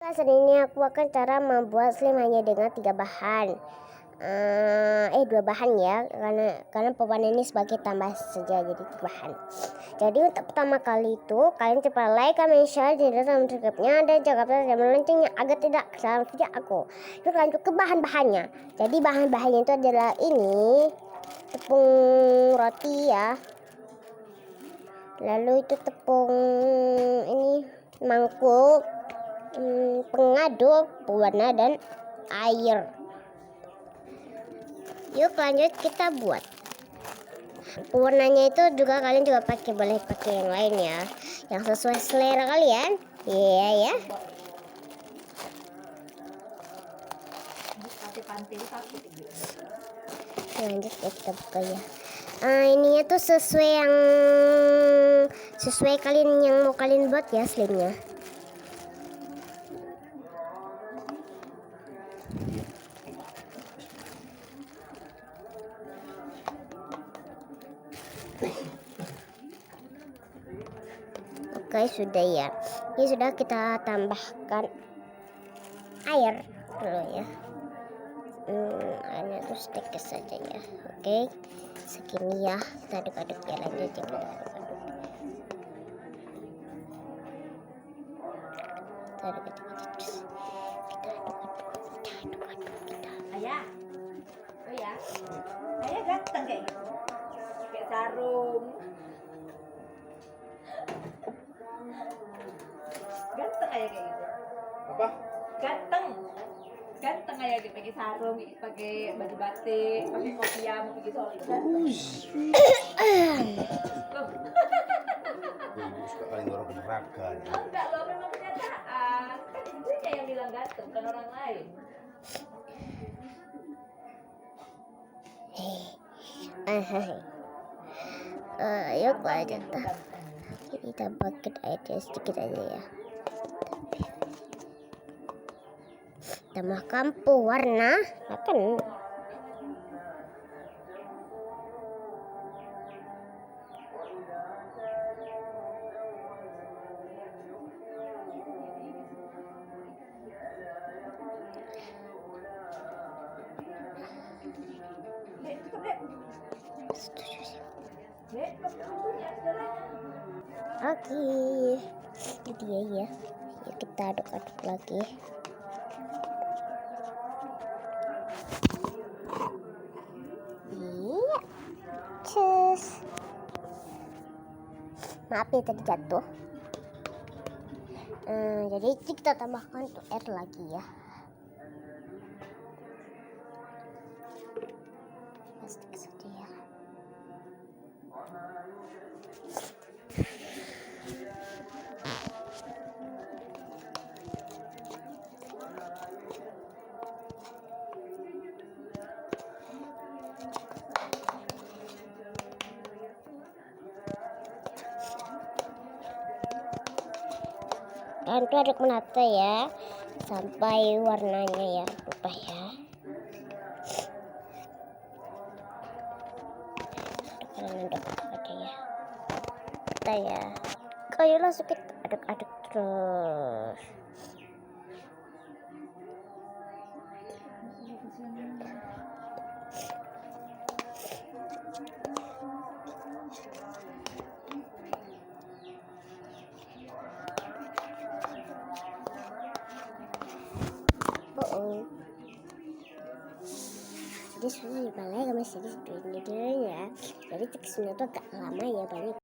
Saat ini aku akan cara membuat slime hanya dengan 3 bahan. 2 bahan ya, karena pewarna ini sebagai tambah saja, jadi 3 bahan. Jadi untuk pertama kali itu kalian coba like, comment, share, dan subscribe-nya, dan jangan lupa loncengnya agar tidak kesalah video aku. Yuk lanjut ke bahan-bahannya. Jadi bahan-bahannya itu adalah ini tepung roti ya, lalu itu tepung ini mangkuk, pengaduk, pewarna, dan air. Yuk lanjut kita buat. Pewarnanya itu juga kalian juga boleh pakai yang lain ya, yang sesuai selera kalian. Iya ya. Lanjut ya, kita buka ya. Ininya tuh sesuai kalian yang mau kalian buat ya slime-nya. Oke, sudah ya. Ini sudah kita tambahkan air dulu ya. Airnya tuh sedikit saja ya. Oke, segini ya. Kita aduk-aduk ya, lanjut kita aduk-aduk. Kita Ayah, oh ya, ayah ganteng kayak gitu, kayak sarung, ganteng ayah kayak gitu. Apa? Ganteng ayah gitu, pakai sarung, pakai baju batik, pakai kopiah, mau pergi soal itu. Suka kali orang berraga. Enggak loh, memang kenyataan. Kan istrinya yang bilang ganteng, bukan orang lain. Yuk lanjut. Kita tambahkan airnya sedikit aja ya. Tambahkan pewarna, akan oke, ini dia ya. Yuk kita aduk-aduk lagi. Iya, cus. Maaf ya tadi jatuh. Jadi kita tambahkan tuh air lagi ya. Sedikit saja ya. Dan itu aduk menata ya, sampai warnanya ya berubah ya. Aduk aja ya. Kita ya, kayak langsung kita aduk-aduk terus. Jadi sebenarnya balai kami sedikit ya. Jadi teksturnya tuh agak lama ya, banyak.